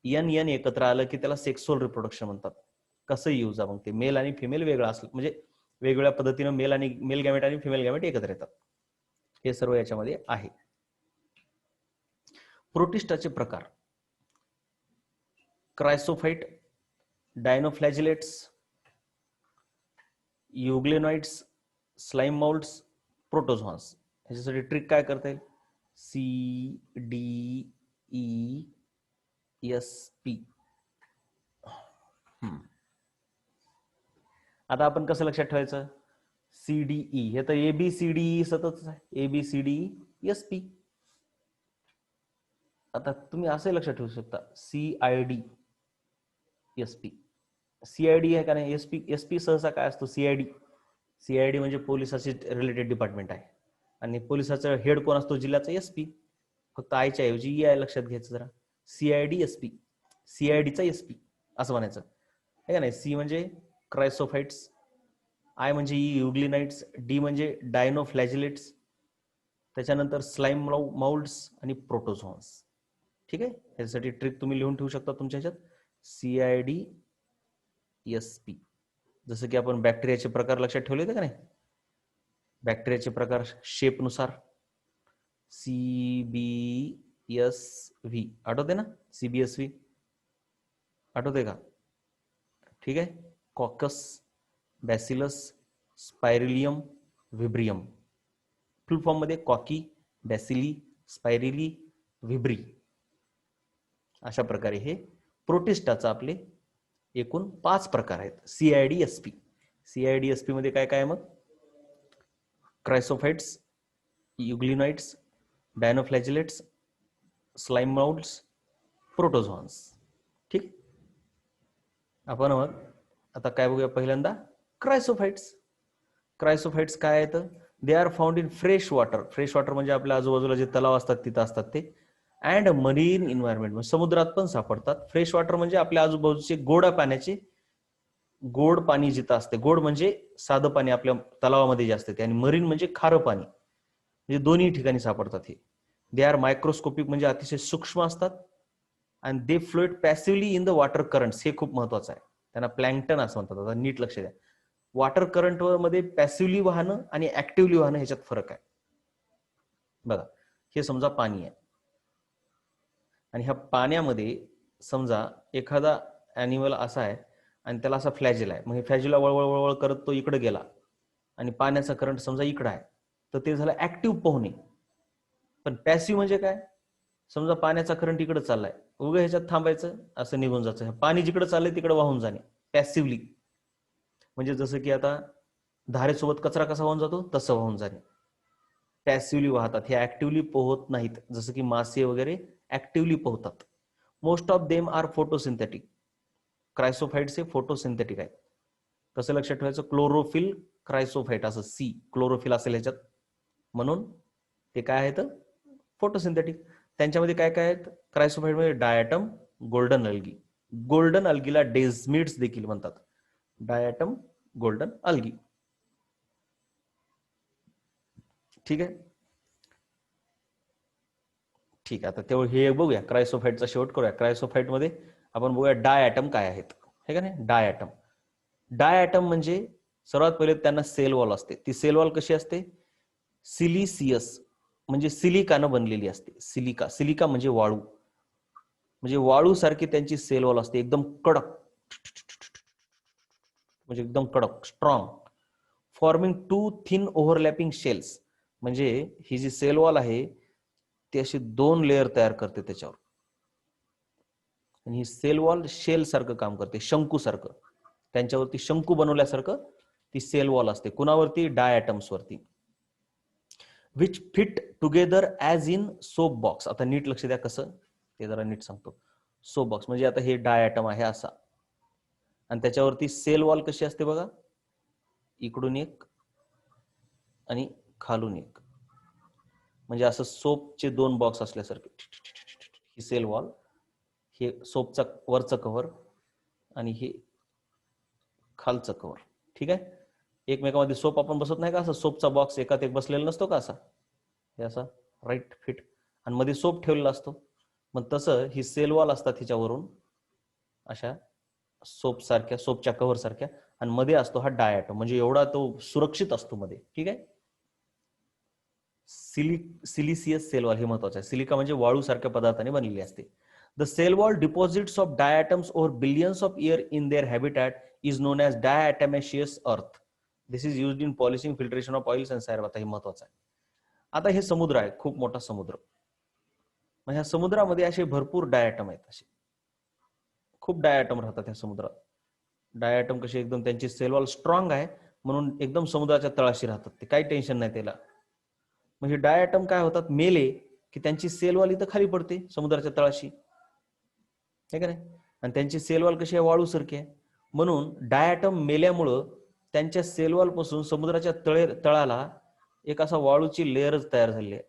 यन यन एकत्र आलं की त्याला सेक्सुअल रिप्रोडक्शन म्हणतात. कसं यूज आहे मग ते, मेल आणि फिमेल वेगळं असलं म्हणजे वेगवेगळ्या पद्धतीनं मेल गॅमेट आणि फिमेल गॅमेट एकत्र येतात. हे सर्व याच्यामध्ये आहे. प्रोटिस्टाचे प्रकार: क्रायसोफाइट, डायनोफ्लॅजिलेट्स, युग्लेनॉइड्स, स्लाइम माउल्ड्स, प्रोटोझोआन्स. ह्याच्यासाठी ट्रिक काय करता येईल, CDESP. आता आपण कसं लक्षात ठेवायचं, CDE हे तर ABCDE सतत आहे, ABCDESP. आता तुम्ही असं लक्षात ठेवू शकता, CIDSP. CID आहे का नाही, SP सहसा काय असतो, CID म्हणजे पोलिसाची रिलेटेड डिपार्टमेंट आहे. आणि पोलिसाचा हेड कोण असतो जिल्ह्याचा, SP. फक्त आयच्या ऐवजी आहे लक्षात घ्यायचं जरा. CIDSP, CIDचा SP असं म्हणायचं आहे का नाही. C म्हणजे क्रायसोफाइट्स, I म्हणजे युग्लिनाइट्स, D म्हणजे डायनोफ्लॅजिलेट्स, त्याच्यानंतर स्लाइम माउल्ड्स आणि प्रोटोझोआन्स. ठीक आहे. यासाठी ट्रिक तुम्ही लिहून ठेवू शकता तुमच्या ह्याच्यात, CIDSP. जसं की आपण बॅक्टेरियाचे प्रकार लक्षात ठेवले होते का नाही, बॅक्टेरियाचे प्रकार शेपनुसार. CBSV आठवते ना, CBSV आठवते का. ठीक आहे. Coccus, bacillus, spirillum, vibrio. Full form मध्ये कॉकी, बॅसिली, स्पायरिली, व्हिब्री. अशा प्रकारे हे प्रोटिस्टाचा आपले एकूण 5 प्रकार आहेत. CIDSP. CIDSP मध्ये काय काय मग, क्रायसोफाइट्स, युग्लिनॉइड्स, डायनोफ्लॅजिलेट्स, स्लाइम माउल्ड्स, प्रोटोझोआन्स. ठीक. आपण मग आता काय बघूया, पहिल्यांदा क्रायसोफाइट्स. क्रायसोफाइट्स काय आहेत, they are found in fresh water. Fresh water म्हणजे आपल्या आजूबाजूला जे तलाव असतात तिथं असतात ते. अँड मरीन इन्व्हायरमेंट म्हणजे समुद्रात पण सापडतात. फ्रेश वॉटर म्हणजे आपल्या आजूबाजूचे गोडा पाण्याचे, गोड पाणी जिथं असते, गोड म्हणजे साधं पाणी आपल्या तलावामध्ये जे असते ते, आणि मरीन म्हणजे खारं पाणी, म्हणजे दोन्ही ठिकाणी सापडतात हे. दे आर मायक्रोस्कोपिक म्हणजे अतिशय सूक्ष्म असतात. आणि दे float passively in the water currents. हे खूप महत्वाचं आहे, त्यांना प्लँक्टन असं म्हणतात. आता नीट लक्ष द्या, वॉटर करंट मध्ये पॅसिव्हली वाहनं आणि ऍक्टिव्हली वाहनं ह्याच्यात फरक आहे बघा. हे समजा पाणी आहे, आणि ह्या पाण्यामध्ये समजा एखादा ॲनिमल असा आहे आणि त्याला असा फ्लॅजेल आहे. मग हे फ्लॅजेला वळवळ वळवळ करत तो इकडे गेला आणि पाण्याचा करंट समजा इकडे आहे, तर ते झालं ऍक्टिव्ह पोहणे. पण पॅसिव्ह म्हणजे काय, समजा पाण्याचा करंट इकडे चाललाय, उगा ह्याच्यात थांबायचं, असं निघून जायचं. पाणी जिकडे चाललंय तिकडे वाहून जाणे, पॅसिव्हली. म्हणजे जसं की आता धारेसोबत कचरा कसा वाहून जातो तसं वाहून जाणे, पॅसिव्हली वाहतात. हे ऍक्टिव्हली पोहत नाहीत, जसं की मासे वगैरे ऍक्टिव्हली पोहतात. Most of them are photosynthetic. Chrysophytes हे फोटोसिंथेटिक आहेत. कसं लक्षात ठेवायचं, क्लोरोफिल क्रायसोफाइट असं, C क्लोरोफिल असेल ह्याच्यात, म्हणून ते काय आहेत, फोटोसिंथेटिक. त्यांच्यामध्ये काय काय आहेत क्रायसोफाइट मध्ये, डायटम, गोल्डन अल्गी. गोल्डन अल्गीला डेझमिड्स देखील म्हणतात, डायटम, गोल्डन अल्गी. ठीक आहे. ठीक आहे, आता तेवढं हे बघूया, क्रायसोफाइटचा शेवट करूया. क्रायसोफाइट मध्ये आपण बघूया डाय ॲटम काय आहेत, हे का नाही. डाय ॲटम, डायॲटम म्हणजे सर्वात पहिले त्यांना सेल वॉल असते. ती सेल वॉल कशी असते? सिलिसियस म्हणजे सिलिकानं बनलेली असते. सिलिका, सिलिका म्हणजे वाळू, म्हणजे वाळू सारखी त्यांची सेल वॉल असते, एकदम कडक, म्हणजे एकदम कडक, strong, forming two thin overlapping shells. म्हणजे ही जी सेल वॉल आहे ती अशी 2 लेअर तयार करते त्याच्यावर, आणि ही सेल वॉल शेल सारखं काम करते, शंकू सारखं. त्यांच्यावरती शंकू बनवल्यासारखं ती सेल वॉल असते. कुणावरती? डायॲटम्स वरती. Which fit together as in soap box. आता नीट लक्ष द्या कसं, ते जरा नीट सांगतो. सोप बॉक्स म्हणजे आता हे डायॲटम आहे असा, आणि त्याच्यावरती सेल वॉल कशी असते बघा, इकडून एक आणि खालून एक, म्हणजे असं सोपचे 2 बॉक्स असल्यासारखे. ही सेल वॉल, हे सोपचा वरचं कव्हर आणि हे खालचं कव्हर. ठीक आहे. एकमेकांमध्ये सोप आपण बसत नाही का, असं सोपचा बॉक्स एकात एक बसलेला नसतो का, असा हे असा राईट फिट, आणि मध्ये सोप ठेवलेला असतो. मग तसं ही सेल वॉल असतात हिच्यावरून अशा सोप सारख्या, सोपच्या कव्हर सारख्या, आणि मध्ये असतो हा डायॲटम, म्हणजे एवढा तो सुरक्षित असतो मध्ये. ठीक आहे. सिलिसियस सेल वॉल हे महत्वाचं आहे. सिलिका म्हणजे वाळू सारख्या पदार्थाने बनलेली असते. The cell wall deposits of diatoms over billions of year in their habitat is known as diatomaceous earth. This is used in polishing, filtration of oils and syrups. आता हे महत्वाचं आहे. आता हे समुद्र आहे, खूप मोठा समुद्र. मग ह्या समुद्रामध्ये असे भरपूर डायॲटम आहेत, असे खूप डायॲटम राहतात ह्या समुद्रात. डायॲटम कसे एकदम त्यांची सेल वॉल स्ट्रॉंग आहे म्हणून एकदम समुद्राच्या तळाशी राहतात ते, काही टेन्शन नाही त्याला. म्हणजे डायॲटम काय होतात, मेले की त्यांची सेल वॉल इथं खाली पडते समुद्राच्या तळाशी, हे का नाही. आणि त्यांची सेल वॉल कशी आहे, वाळू सारखी आहे. म्हणून डायॲटम मेल्यामुळं त्यांच्या सेल वॉल पासून समुद्राच्या तळाला एक असा वाळूची लेअरच तयार झाली आहे,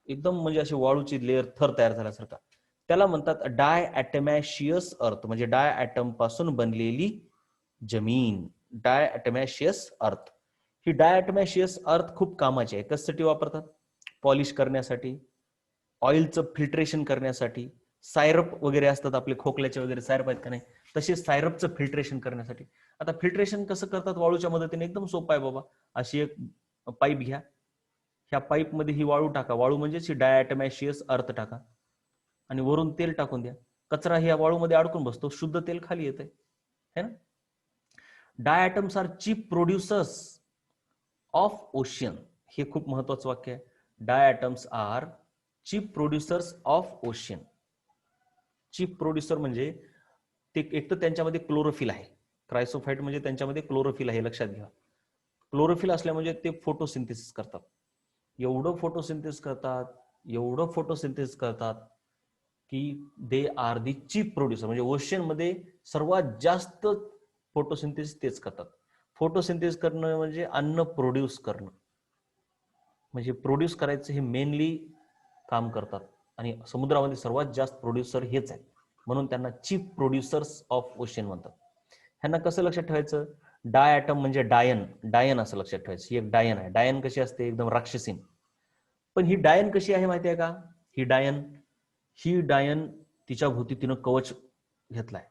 एकदम म्हणजे अशी वाळूची लेअर, थर तयार झाल्यासारखा. त्याला म्हणतात डायॲटमॅशियस अर्थ, म्हणजे डायॲटम पासून बनलेली जमीन, डायॲटमॅशियस अर्थ. ही डायॲटमॅशियस अर्थ खूप कामाची आहे. कशासाठी वापरतात? पॉलिश करण्यासाठी, ऑइलचं फिल्ट्रेशन करण्यासाठी, सायरप वगैरे असतात आपले खोकल्याचे वगैरे सायरप आहेत का नाही, तसे सायरपचं फिल्ट्रेशन करण्यासाठी. आता फिल्ट्रेशन कसं करतात वाळूच्या मदतीने? एकदम सोपं आहे बाबा. अशी एक पाईप घ्या, ह्या पाईप मध्ये ही वाळू टाका, वाळू म्हणजेच ही डायॲटमॅशियस अर्थ टाका, आणि वरून तेल टाकून द्या. कचरा ह्या वाळूमध्ये अडकून बसतो, शुद्ध तेल खाली येतंय, है ना. Diatoms are chief producers of ocean. हे खूप महत्वाचं वाक्य आहे. Diatoms are chief producers of ocean. Chief producer म्हणजे ते एक तर त्यांच्यामध्ये क्लोरोफिल आहे, क्रायसोफाइट म्हणजे त्यांच्यामध्ये क्लोरोफिल आहे, लक्षात घ्या. क्लोरोफिल असल्या म्हणजे ते फोटोसिंथेसिस करतात. एवढं फोटोसिंथेसिस करतात, एवढं फोटोसिंथेसिस करतात की they are the cheap producer. म्हणजे ओशियन मध्ये सर्वात जास्त फोटोसिंथेसिस तेच करतात. फोटोसिंथेसिस करणं म्हणजे अन्न प्रोड्यूस करणं, म्हणजे प्रोड्यूस करायचं हे मेनली काम करतात, आणि समुद्रामध्ये सर्वात जास्त प्रोड्युसर हेच आहेत, म्हणून त्यांना चीप प्रोड्युसर्स ऑफ ओशियन म्हणतात. ह्यांना कसं लक्षात ठेवायचं? डायॲटम म्हणजे डायन, डायन असं लक्षात ठेवायचं. ही एक डायन आहे. डायन कशी असते? एकदम राक्षसीन. पण ही डायन कशी आहे माहिती आहे का? ही डायन तिच्या भोवती तिनं कवच घेतलाय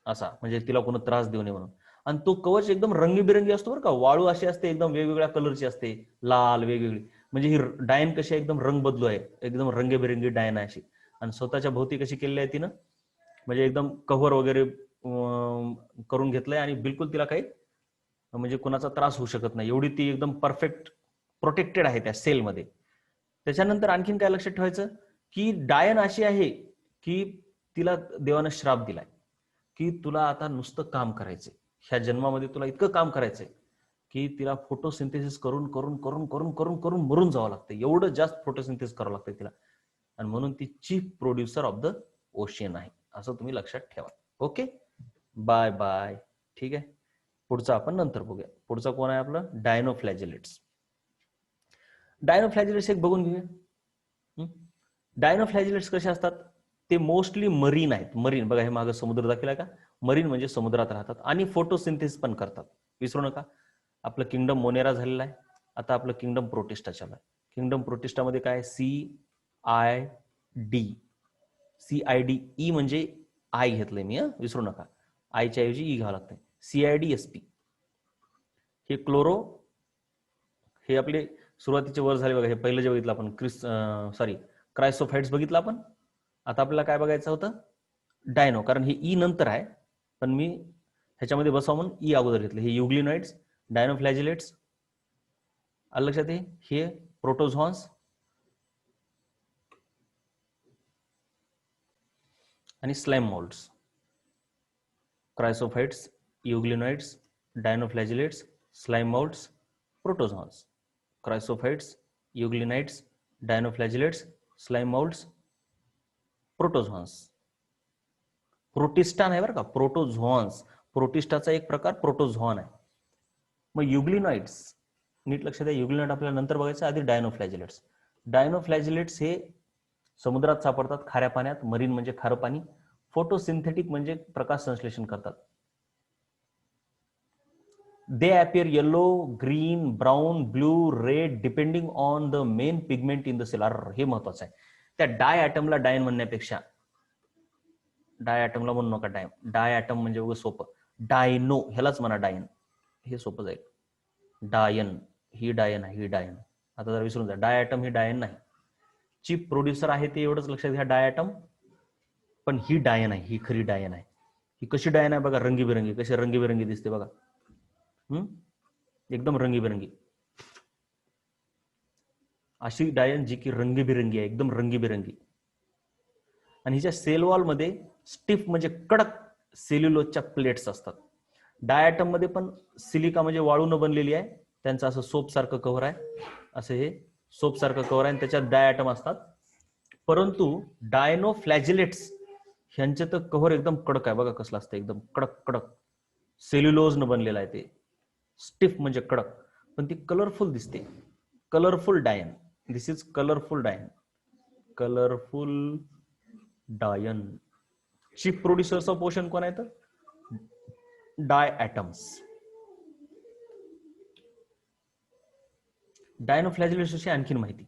असा, म्हणजे तिला कोणी त्रास देऊ नये म्हणून. आणि तो कवच एकदम रंगीबिरंगी असतो बरं का. वाळू अशी असते एकदम वेगवेगळ्या कलरची असते, लाल वेगवेगळी. म्हणजे ही डायन कशी एकदम रंग बदलू आहे, एकदम रंगीबिरंगी डायन आहे अशी. आणि स्वतःच्या भोवती कशी केलेली आहे तिनं, म्हणजे एकदम कव्हर वगैरे करून घेतलंय, आणि बिलकुल तिला काही म्हणजे कोणाचा त्रास होऊ शकत नाही, एवढी ती एकदम परफेक्ट प्रोटेक्टेड आहे त्या सेलमध्ये. त्याच्यानंतर आणखीन काय लक्षात ठेवायचं, की डायन अशी आहे की तिला देवानं श्राप दिलाय की तुला आता नुसतं काम करायचंय, ह्या जन्मामध्ये तुला इतकं काम करायचंय की तिला फोटोसिंथेसिस करून करून करून करून करून करून मरून जावं लागतं, एवढं जास्त फोटोसिंथेसिस करावं लागतं तिला. आणि म्हणून ती chief producer of the ocean आहे, असं तुम्ही लक्षात ठेवा. Okay, bye bye. ठीक आहे, पुढचं आपण नंतर बघूया. पुढचा कोण आहे आपलं? डायनोफ्लॅजेलेट्स. डायनोफ्लॅजेलेट्स एक बघून घेऊया. डायनोफ्लॅजेलेट्स कसे असतात? ते मोस्टली मरीन आहेत. मरीन बघा, हे मागं समुद्र दाखवला का, मरीन म्हणजे समुद्रात राहतात आणि फोटोसिंथेसिस पण करतात. विसरू नका, आपलं किंगडम मोनेरा झालेला आहे, आता आपलं किंगडम प्रोटिस्टा चालू आहे. किंगडम प्रोटिस्टामध्ये काय? CID. CID, ई म्हणजे आय घेतलंय मी, विसरू नका. आयच्या ऐवजी ई घ्यावं लागतंय. CIDSP हे क्लोरो, हे आपले सुरुवातीचे वर झाले बघा. हे पहिलं जे बघितलं आपण क्रायसोफाइट्स बघितलं आपण. आता आपल्याला काय बघायचं होतं? डायनो, कारण हे ई नंतर आहे, पण मी ह्याच्यामध्ये बसवा म्हणून ई अगोदर घेतलं. हे युग्लिनॉइड्स, डायनोफ्लॅजिलेट्स, आलं लक्षात. हे प्रोटोझॉन्स आणि slime moulds. Chrysophytes, euglenoids, dinoflagellates, slime moulds, protozoans. Chrysophytes, euglenoids, dinoflagellates, slime moulds, protozoans. Protista नाही बरं का, प्रोटोझॉन्स. प्रोटिस्टाचा एक प्रकार प्रोटोझॉन आहे. मग युग्लिनॉइड्स नीट लक्षात द्या. युग्लिनॉइड आपल्याला नंतर बघायचं, आधी डायनोफ्लॅजिलेट्स. डायनोफ्लॅजिलेट्स हे समुद्रात सापडतात, खाऱ्या पाण्यात. मरीन म्हणजे खारं पाणी. फोटोसिंथेटिक म्हणजे प्रकाश संश्लेषण करतात. They appear yellow, green, brown, blue, red depending on the main pigment in the cell. हे महत्वाचं आहे. त्या डाय ॲटमला डायन म्हणण्यापेक्षा, डाय ॲटमला म्हणू नका डाय. डाय ॲटम म्हणजे उगाच सोपं. डायनो ह्यालाच म्हणा डायन, हे सोपं जाईल. डायन, ही डायन आहे, ही डायन. आता जर विसरून जा, डाय ॲटम ही डायन नाही. चीप प्रोड्युसर आहे ते एवढंच लक्षात घ्या, डाय ॲटम. पण ही डायन आहे, ही खरी डायन आहे. ही कशी डायन आहे बघा, रंगीबिरंगी. कशी रंगीबिरंगी दिसते बघा, एकदम रंगीबिरंगी. अशी डायन जी की रंगीबिरंगी आहे, एकदम रंगीबिरंगी. आणि हिच्या सेल वॉल मध्ये स्टिफ म्हणजे कडक सेल्युलोजच्या प्लेट्स असतात. डायॲटम मध्ये पण सिलिका म्हणजे वाळून बनलेली आहे, त्यांचं असं सोप सारखं कव्हर आहे. असं हे सोप सारखं कव्हर आहे आणि त्याच्यात डायॲटम असतात. परंतु डायनोफ्लॅजिलेट्स ह्यांचे तर कव्हर एकदम कडक आहे बघा, कसलं असतं, एकदम कडक कडक सेल्युलोजनं बनलेलं आहे. ते स्टिफ म्हणजे कडक, पण ती कलरफुल दिसते. कलरफुल डायन. दिस इज कलरफुल डायन. कलरफुल डायन. चीफ प्रोड्युसर्स ऑफ ओशन कोण आहेत? डाय ॲटम्स. डायनोफ्लॅजिलेट्सची आणखीन माहिती.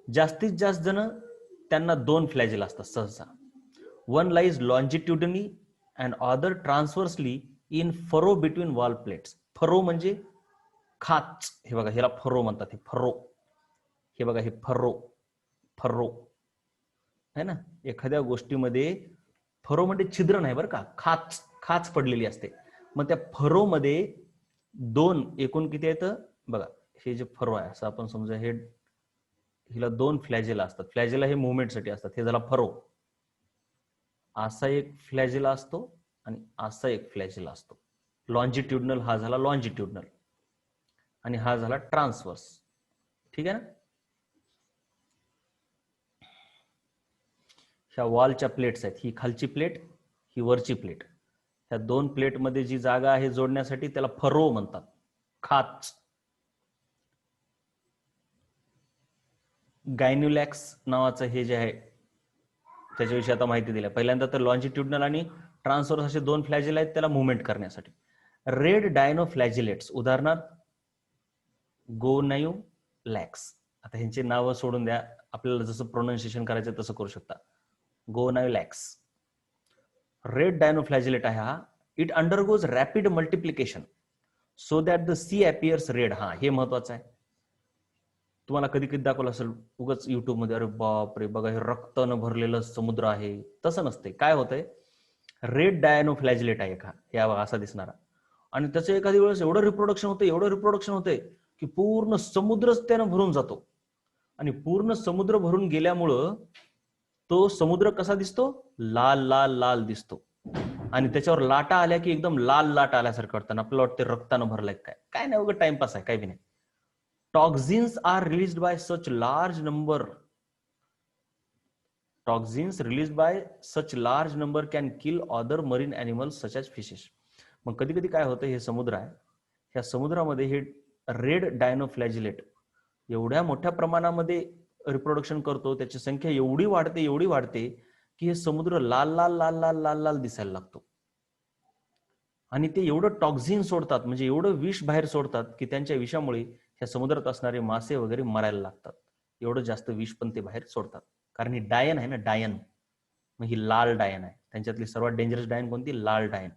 जास्तीत जास्त जण त्यांना 2 फ्लॅजिल असतात सहसा. One lies longitudinally and other transversely in furrow between wall plates. Furrow म्हणजे खाच. हे बघा, ह्याला फरो म्हणतात. हे फरो, हे बघा, हे फरो. फरो है ना. एखाद्या गोष्टीमध्ये फरो म्हणजे छिद्र नाही बरं का, खाच, खाच पडलेली असते. मग त्या फरो मध्ये 2 एकूण किती आहेत बघा. हे जे फरो आहे, असं आपण समजा, हे हिला 2 फ्लॅजेला असतात. फ्लॅजेला हे मुवमेंटसाठी असतात. हे झाला फरो. असा एक फ्लॅजेला असतो आणि असा एक फ्लॅजेला असतो. लॉन्जिट्युडनल हा झाला लॉन्जिट्युडनल आणि हा झाला ट्रान्सवर्स. ठीक आहे ना. ह्या वॉलच्या प्लेट्स आहेत, ही खालची प्लेट, ही वरची प्लेट. ह्या 2 प्लेटमध्ये जी जागा आहे जोडण्यासाठी त्याला फरो म्हणतात, खाच. गायन्युलॅक्स नावाचं हे जे आहे त्याच्याविषयी आता माहिती दिली. पहिल्यांदा तर लॉन्जिट्युडनल आणि ट्रान्सवर्स असे 2 फ्लॅजेल आहेत त्याला मुवमेंट करण्यासाठी. रेड डायनोफ्लॅजिलेट्स, उदाहरणार्थ गोनायुलॅक्स. आता ह्यांची नावं सोडून द्या, आपल्याला जसं प्रोनाउन्सिएशन करायचं तसं करू शकता. गोनायुलॅक्स. रेड डायनोफ्लॅजिलेट आहे हा. It undergoes rapid multiplication so that the sea appears red. हा, हे महत्वाचं आहे. तुम्हाला कधी कधी दाखवलं असेल उगाच युट्यूबमध्ये, अरे बाप रे बघा, हे रक्तानं भरलेलं समुद्र आहे. तसं नसते. काय होतंय, रेड डायनोफ्लॅजिलेट आहे का, हे असा दिसणारा, आणि त्याचं एखादी वेळेस एवढं रिप्रोडक्शन होतं, एवढं रिप्रोडक्शन होतंय की पूर्ण समुद्रच त्यानं भरून जातो. आणि पूर्ण समुद्र भरून गेल्यामुळं तो समुद्र कसा दिसतो, लाल लाल लाल दिसतो. आणि त्याच्यावर लाटा आल्या की एकदम लाल लाट आल्यासारखं वाटतं. आपल्याला वाटतं रक्तानं भरलंय. काय काय नाही, उगं टाइमपास आहे, काही बी नाही. Toxins are released by such large number. Toxins released by such large number can kill other marine animals such as fishes. मग कधी कधी काय होतं, हे समुद्र आहे, ह्या समुद्रामध्ये हे रेड डायनोफ्लॅजिलेट एवढ्या मोठ्या प्रमाणामध्ये रिप्रोडक्शन करतो, त्याची संख्या एवढी वाढते की हे समुद्र लाल लाल लाल लाल लाल लाल दिसायला लागतो. आणि ते एवढं टॉक्झिन सोडतात, म्हणजे एवढं विष बाहेर सोडतात की त्यांच्या विषामुळे ह्या समुद्रात असणारे मासे वगैरे मरायला लागतात. एवढं जास्त विष पण ते बाहेर सोडतात. कारण ही डायन आहे ना, डायन. मग ही लाल डायन आहे. त्यांच्यातली सर्वात डेंजरस डायन कोणती, लाल डायन.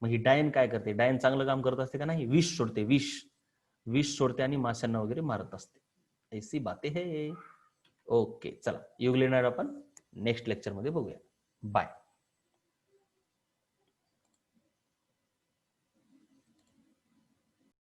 मग ही डायन काय करते? डायन चांगलं काम करत असते का नाही? विष सोडते, विष सोडते आणि माशांना वगैरे मारत असते. ऐसी बाते है. ओके, चला युगलेनाइड आपण नेक्स्ट लेक्चर मध्ये बघूया. बाय.